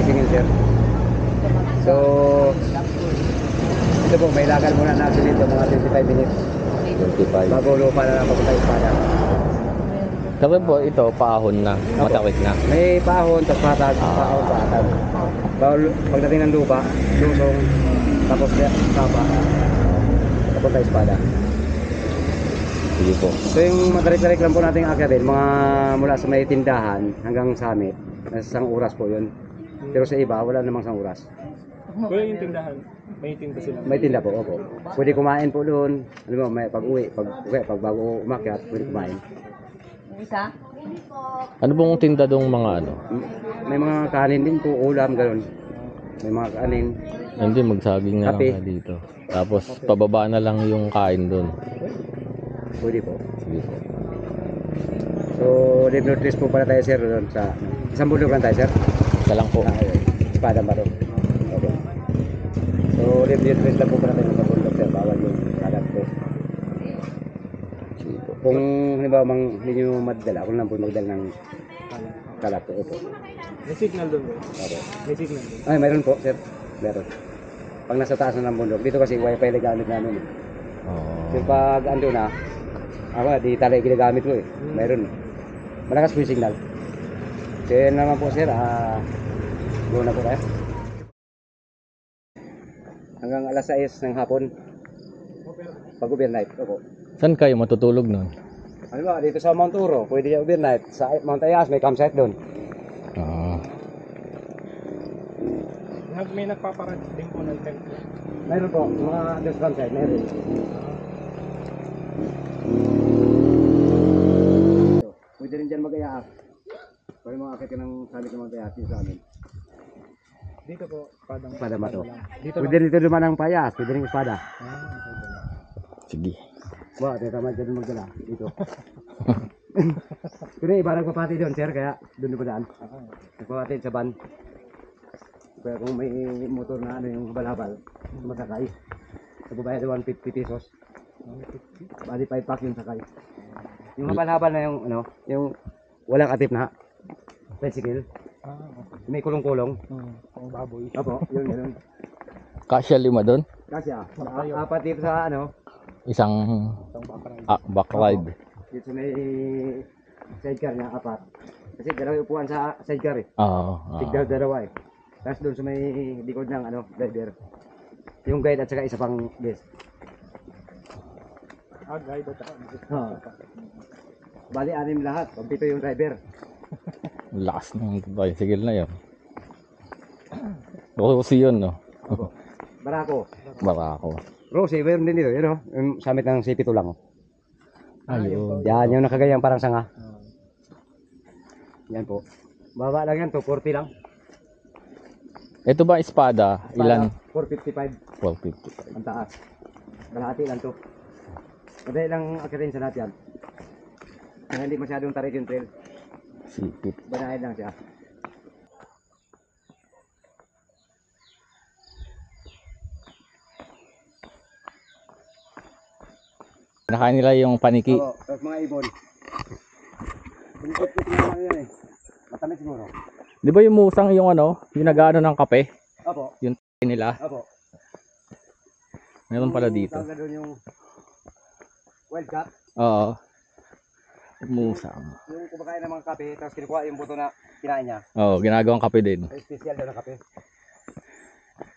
singil sir. So, ito po, may lakad muna natin dito mga 25 minutes. 25. Bago lupa na lang papunta Espada. Sabi po, ito, paahon na. Matawid na. May paahon, tapos patag, paahon, patag. Pagdating ng lupa, lusong, tapos sapa, papunta Espada. Sige po. So yung matarik-tarik lang po natin akyatin, mga mula sa may tindahan hanggang summit, nasa 1 oras po yun. Pero sa iba, wala namang 1 oras. Wala yung tindahan. May tinda sila. May tinda po, opo. Pwede kumain po doon. Ano mo, may pag-uwi, pag bago umakyat, pwede kumain. Isa? Ano pong tinda dong mga ano? May mga kanin din po, ulam, gano'n. May mga kanin. Hindi, magsaging na Kape. lang dito. Tapos, pababa na lang yung kain doon. Pwede po. Sige po. So, live notice po pala tayo sir doon sa isang bundok lang tayo sir. Isa lang po. Ayun. Espada ba to? Okay. So, live notice lang po pala tayo sa bundok sir. Bawal yung kalat po. Sige po. Kung halimbawa hindi nyo madala, kung lang po magdala ng kalat po. Opo. May signal doon. Okay. May signal doon. Ay, mayroon po sir. Meron. Pag nasa taas na ng bundok. Dito kasi wifi na gamit namin. Oh. Yung pag ando na, ako di tali ginagamit ko eh. Meron. Malakas po yung signal. Kaya naman po sir, go na po tayo. Hanggang alas 6 ng hapon. Pag overnight. Opo. Saan kayo matutulog nun? Ano ba, dito sa Mount Uro, pwede yung overnight. Sa Mount Ayas, may campsite doon. Ah. May nagpaparad din po ng tent. Meron po, mga doon campsite, meron. Pwede rin dyan mag-ayaak. Pwede mga akit ka ng sabi ng mga dito sa amin. Dito po, padang. Espada ba to? Dito Pwede rin duman ng payas, pwede rin espada. Sige. Ba, tama dyan magdala. Dito. Pero iba nagpapati doon, sir, kaya doon dumadaan. Nagpapati sa van. Kaya kung may motor na ano yung habal-habal, masakay. Nagbabayad 150 pesos. Bali 5 pack yung sakay. Yung habal-habal na yung ano, yung walang atip na tricycle. May kulong-kulong. Pang baboy. Opo, yun yun. Kasya 5 doon? Kasi apat dito sa ano, Isang back ride. dito sa may sidecar niya, apat. Kasi dalawa upuan sa sidecar eh. Oo. Tigdal dalawa eh. Tapos doon sa may likod ng ano, driver. Yung guide at saka isa pang guest. Guide at saka. Bali, 6 lahat. Pagpito yung driver. Lakas ng bicycle na yun. Rosie yun, no? Opo. Barako. Barako. Rosie, meron din dito. Yun o. Yung summit ng C2 lang o. Ayun. Yan, yung nakagayang parang sanga. Yan po. Baba lang yan, 240 lang. Ito ba espada? Ilan? 455 450. ang taas. Kalahati lang to. Madali lang akitin sa lahat yan. Kaya hindi masyadong tarik yung trail. Sipit. Banahin lang siya. Nakain nila yung paniki. Oo, tapos mga ibon. Pinikot-kot nga ano yan eh. Matamis siguro. Di ba yung musang yung ano? Yung nag-ano ng kape? Opo. Yung nila? Opo. Meron pala dito. Tawag na doon yung wildcat. Oo. Musang. Yung kumakain ng mga kape, tapos kinukuha yung buto na kinain niya. Oo, ginagawang kape din. Special daw ng kape.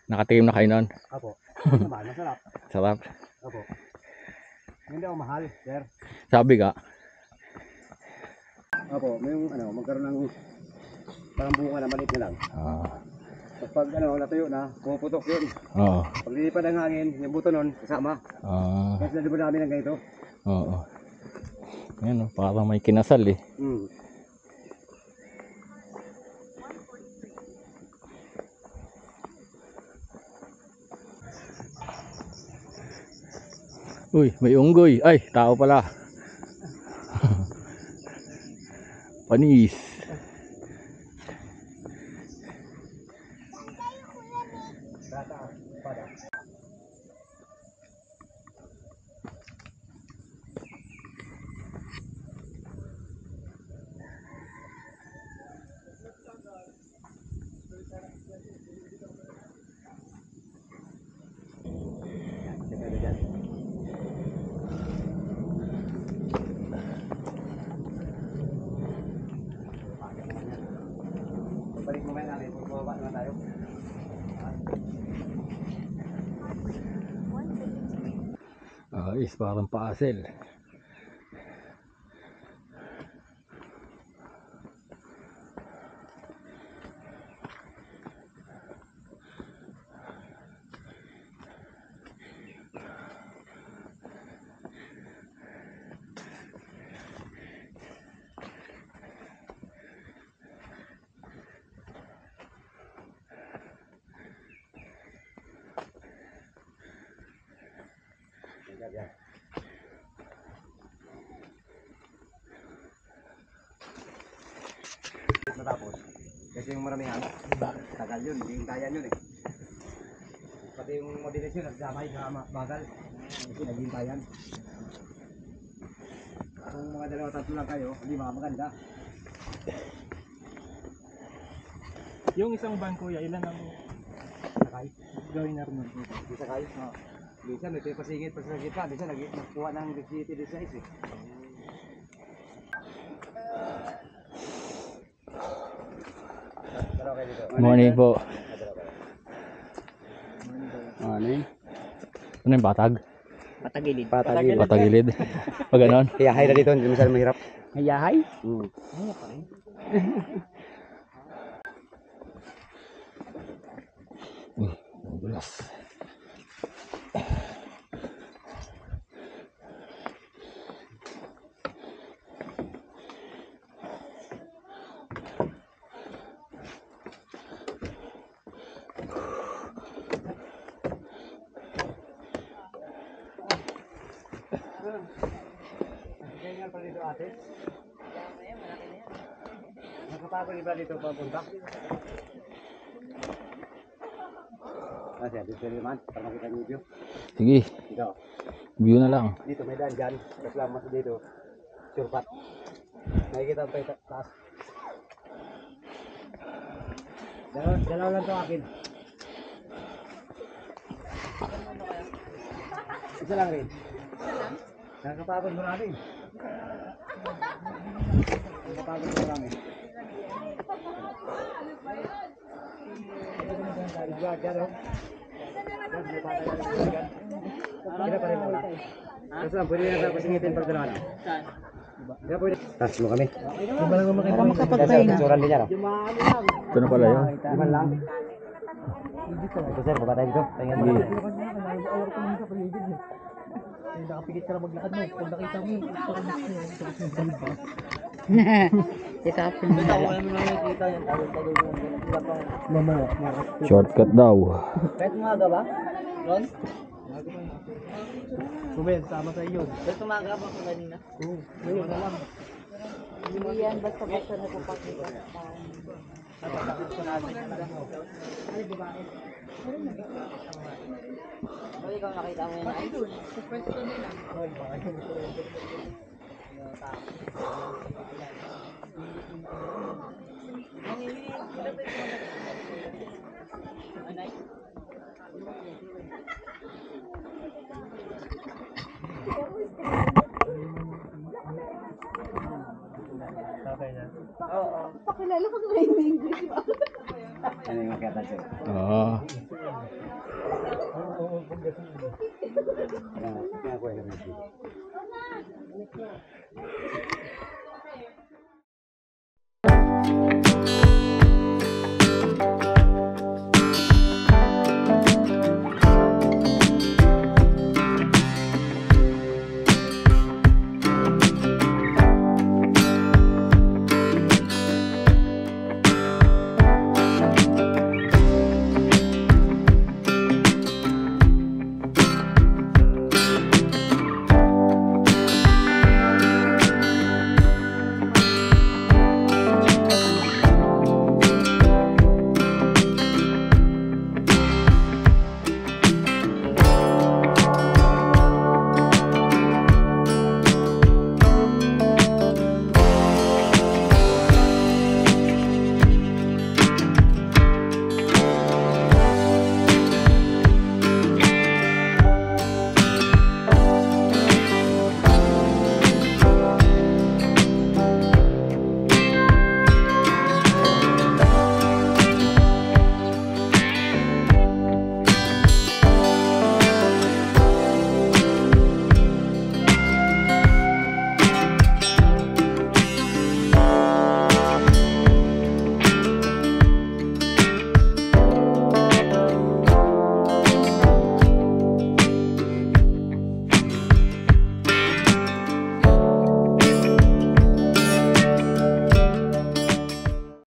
Nakatikim na kayo nun? Opo. Ano naman, masarap. Sarap. Opo. Hindi ako mahal, sir. Sabi ka. Opo, may yung ano, magkaroon ng parang bunga na maliit na lang. Tapos pag ano, natuyo na, pumuputok yun. Oo. Pag lilipad ang hangin, yung buto nun, kasama. Kasi nalibo namin ng ganito. Oo. Yan o, parang may kinasal eh. Hmm. Uy, may unggoy. Ay, tao pala. Panis. Ayos, parang paasel. Natapos. Kasi yung maramihan, tagal yun, hindi yung kaya yun eh. Pati yung mabilis yun, nagsamay sa bagal. Kasi naging kayan. Kung mga dalawa tatlo lang kayo, hindi maganda. Yung isang van kuya, ilan ang Sakay. gawin na rin dito? Di sakay. Minsan may pasingit pa sa gitna, minsan nagkuha ng 16 eh. Pero okay dito. Morning po. Morning. Ano yung batag? Patagilid. Patagilid. Pag ganon. Hiyahay na dito, hindi masyadong mahirap. Hayahay? Bulas. Ganyan pa dito ate. Nakapagod iba dito papunta. Kasi dito naman, para makita niyo view. Sige, Dito. view na lang. Dito may daan dyan. Tapos lang mas dito. Surpat. Nakikita pa yung taas. Dalaw lang to akin. Isa lang rin. Nakakapagod mo namin. Nakakapagod mo namin. Kira pa rin wala. Kasi lang, pwede na pasingitin pag dalawa na. Saan? Kaya pwede. Touch mo kami. Makapagpahinga. Kasi picturean din niya, no? Ito na pala yun. Iman lang. Ito sir, pabatay dito. Tingnan mo. Nakapigit ka na maglakad mo. Kung nakita mo, gusto ko Isapin mo. Shortcut daw. Kahit umaga ba? Ron? Kumen, sama sa iyo. Kahit umaga ba ko kanina? Oo, ngayon na lang. Hindi yan basta-basta nagpapakita. Ay, ikaw nakita mo yan? Ay, doon. Sa pwesto nila. Oo. Pakilala ko na yung English ba? Ano yung makita sir? Oo. Kaya ko yung